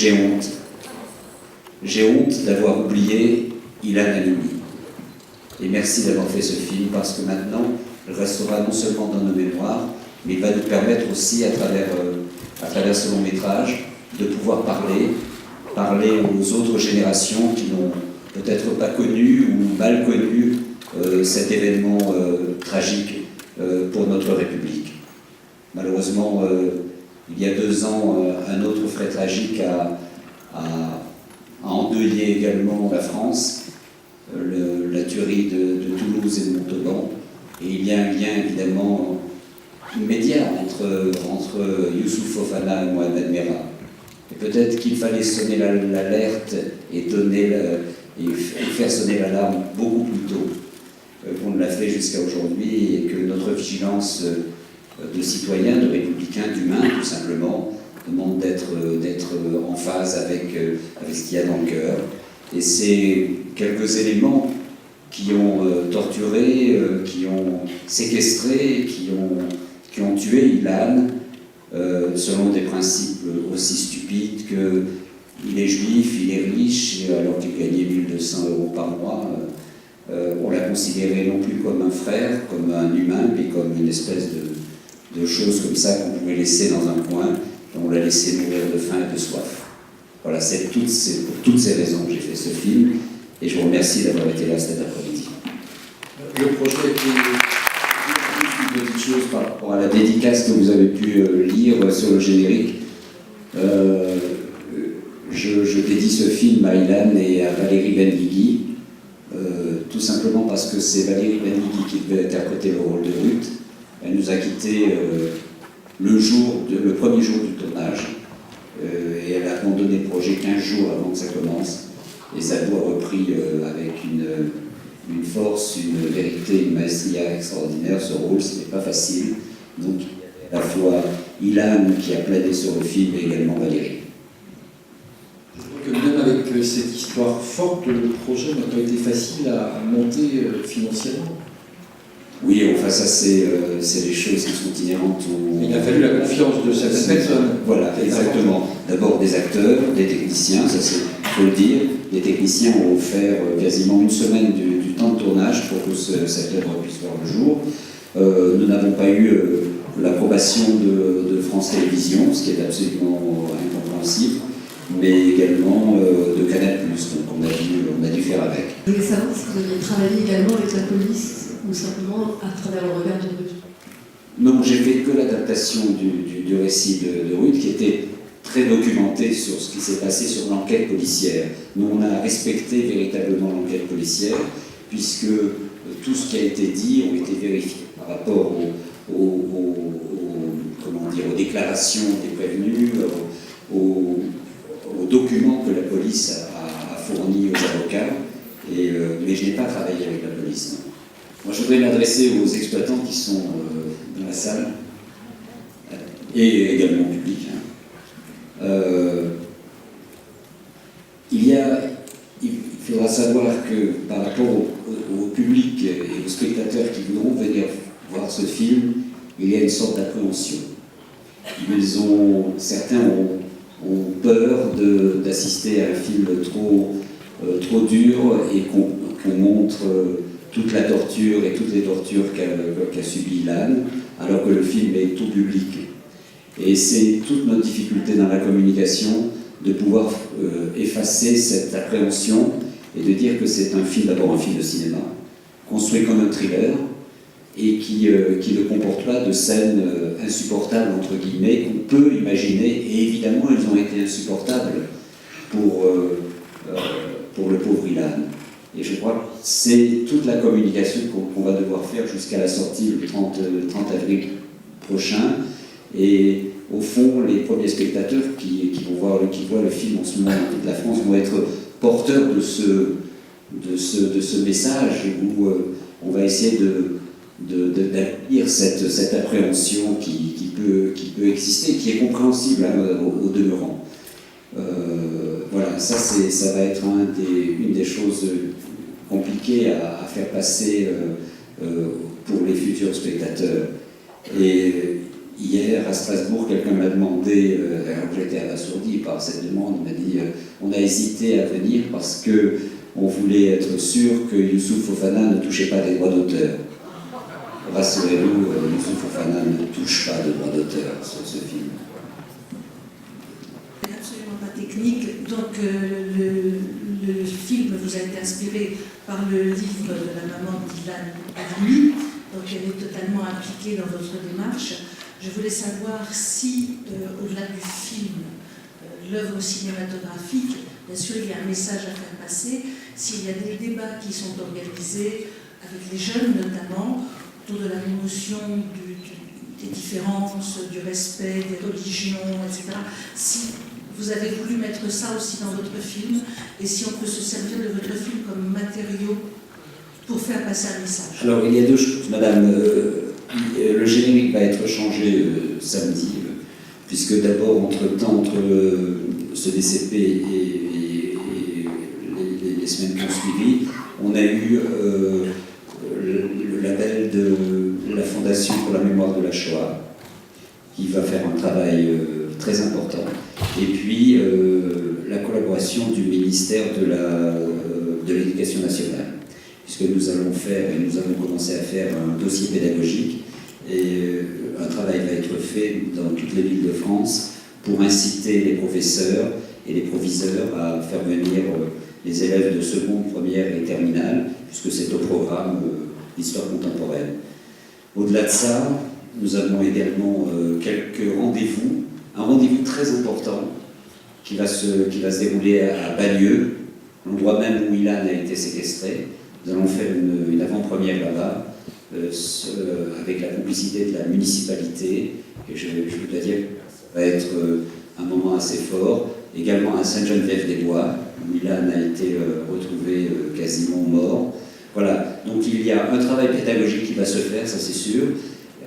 j'ai honte. J'ai honte d'avoir oublié Ilan Halimi. Et merci d'avoir fait ce film, parce que maintenant, il restera non seulement dans nos mémoires, mais il va nous permettre aussi, à travers ce long métrage, de pouvoir parler aux autres générations qui n'ont peut-être pas connu ou mal connu cet événement tragique pour notre République. Malheureusement, il y a 2 ans, un autre fait tragique a endeuillé également la France, la tuerie de Toulouse et de Montauban. Et il y a un lien évidemment immédiat entre Youssouf Fofana et Mohamed Merah. Et peut-être qu'il fallait sonner l'alerte et faire sonner l'alarme beaucoup plus tôt qu'on ne l'a fait jusqu'à aujourd'hui, et que notre vigilance de citoyens, de républicains, d'humains, tout simplement, demande d'être en phase avec ce qu'il y a dans le cœur. Et c'est quelques éléments qui ont torturé, qui ont séquestré, qui ont tué Ilan, selon des principes aussi stupides que il est juif, il est riche, alors qu'il gagnait 1 200 € par mois. On l'a considéré non plus comme un frère, comme un humain, mais comme une espèce de chose comme ça qu'on pouvait laisser dans un coin, et on l'a laissé mourir de faim et de soif. Voilà, c'est pour toutes ces raisons que j'ai fait ce film, et je vous remercie d'avoir été là cet après-midi. Le projet Une petite chose par rapport à la dédicace que vous avez pu lire sur le générique. Je dédie ce film à Ilan et à Valérie Benguigui, tout simplement parce que c'est Valérie Benguigui qui devait interpréter le rôle de Ruth. Elle nous a quittés le premier jour du tournage, et elle a abandonné le projet 15 jours avant que ça commence. Et Zadou a repris avec une force, une vérité, une maestria extraordinaire ce rôle. Ce n'est pas facile. Donc il y avait à la fois Ilan qui a plaidé sur le film, et également Valérie. Que même avec cette histoire forte, le projet n'a pas été facile à monter financièrement. Oui, enfin ça c'est des choses qui sont inhérentes au... Il a fallu la confiance de certaines personnes. Voilà, exactement. D'abord des acteurs, des techniciens, ça c'est, faut le dire. Les techniciens ont offert quasiment 1 semaine du temps de tournage pour que cette œuvre puisse voir le jour. Nous n'avons pas eu l'approbation de France Télévisions, ce qui est absolument incompréhensible, mais également de Canal+, donc on a dû faire avec. Je voulais savoir si vous aviez travaillé également avec la police, ou simplement à travers le regard de Ruth. Non, j'ai fait que l'adaptation du récit de Ruth, qui était très documenté sur ce qui s'est passé sur l'enquête policière. Nous, on a respecté véritablement l'enquête policière, puisque tout ce qui a été dit a été vérifié par rapport aux déclarations des prévenus, aux documents que la police a fournis aux avocats, mais je n'ai pas travaillé avec la police. Non. Moi, je voudrais m'adresser aux exploitants qui sont dans la salle, et également au public. Il faudra savoir que par rapport au public et aux spectateurs qui voudront venir voir ce film, il y a une sorte d'appréhension. Certains ont peur d'assister à un film trop dur, et qu'on montre toute la torture et toutes les tortures qu'a subi Ilan, alors que le film est tout public. Et c'est toute notre difficulté dans la communication de pouvoir effacer cette appréhension et de dire que c'est d'abord un film de cinéma, construit comme un thriller, et qui ne comporte pas de scènes insupportables, entre guillemets, qu'on peut imaginer, et évidemment elles ont été insupportables pour le pauvre Ilan. Et je crois que c'est toute la communication qu'on va devoir faire jusqu'à la sortie le 30 avril prochain. Et au fond, les premiers spectateurs qui voient le film en ce moment dans toute la France vont être porteurs de ce message, où on va essayer d'accueillir cette appréhension qui peut exister, qui est compréhensible au demeurant. Voilà, ça va être une des choses compliquées à faire passer pour les futurs spectateurs. Et Hier, à Strasbourg, quelqu'un m'a demandé, alors que j'étais abasourdi par cette demande, il m'a dit on a hésité à venir parce qu'on voulait être sûr que Youssouf Fofana ne touchait pas des droits d'auteur. Rassurez-vous, Youssouf Fofana ne touche pas de droits d'auteur sur ce film. Absolument pas technique. Donc le film vous a été inspiré par le livre de la maman d'Ilan Halimi, donc elle est totalement impliquée dans votre démarche. Je voulais savoir si, au-delà du film, l'œuvre cinématographique, bien sûr il y a un message à faire passer, s'il y a des débats qui sont organisés avec les jeunes notamment, autour de la notion des différences, du respect, des religions, etc. Si vous avez voulu mettre ça aussi dans votre film, et si on peut se servir de votre film comme matériau pour faire passer un message. Alors il y a deux choses, madame. Le générique va être changé samedi, puisque d'abord, entre ce DCP et les semaines qui ont suivi, on a eu le label de la Fondation pour la mémoire de la Shoah, qui va faire un travail très important, et puis la collaboration du ministère de l'Éducation nationale, puisque nous allons commencer à faire un dossier pédagogique, et un travail va être fait dans toutes les villes de France pour inciter les professeurs et les proviseurs à faire venir les élèves de seconde, première et terminale, puisque c'est au programme d'histoire contemporaine. Au-delà de ça, nous avons également quelques rendez-vous, un rendez-vous très important qui va se dérouler à Bagneux, l'endroit même où Ilan a été séquestré. Nous allons faire une avant-première là-bas, avec la complicité de la municipalité, et je dois dire que ça va être un moment assez fort. Également à Sainte-Geneviève-des-Bois, où Ilan a été retrouvé quasiment mort. Voilà, donc il y a un travail pédagogique qui va se faire, ça c'est sûr,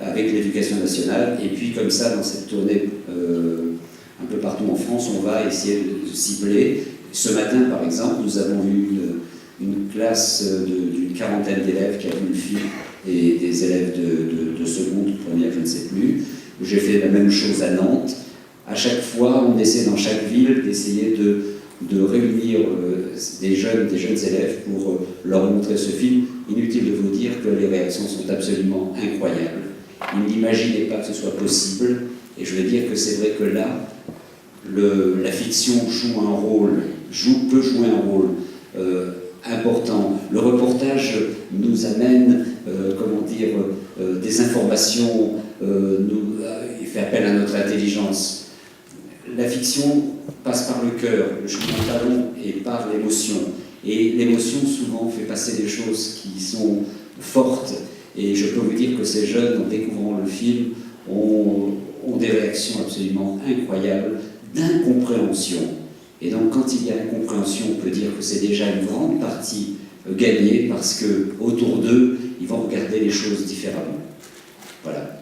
avec l'éducation nationale, et puis comme ça, dans cette tournée un peu partout en France, on va essayer de cibler. Ce matin, par exemple, nous avons eu une classe d'une quarantaine d'élèves qui a vu le film, et des élèves de seconde, première, je ne sais plus. J'ai fait la même chose à Nantes. À chaque fois, on essaie dans chaque ville d'essayer de réunir des jeunes élèves pour leur montrer ce film. Inutile de vous dire que les réactions sont absolument incroyables. Ils n'imaginaient pas que ce soit possible, et je veux dire que c'est vrai que là, la fiction peut jouer un rôle important. Le reportage nous amène, des informations, il fait appel à notre intelligence. La fiction passe par le cœur, le chemin de talon, et par l'émotion. Et l'émotion, souvent, fait passer des choses qui sont fortes. Et je peux vous dire que ces jeunes, en découvrant le film, ont des réactions absolument incroyables, d'incompréhension. Et donc, quand il y a incompréhension, on peut dire que c'est déjà une grande partie gagnée, parce que autour d'eux, ils vont regarder les choses différemment. Voilà.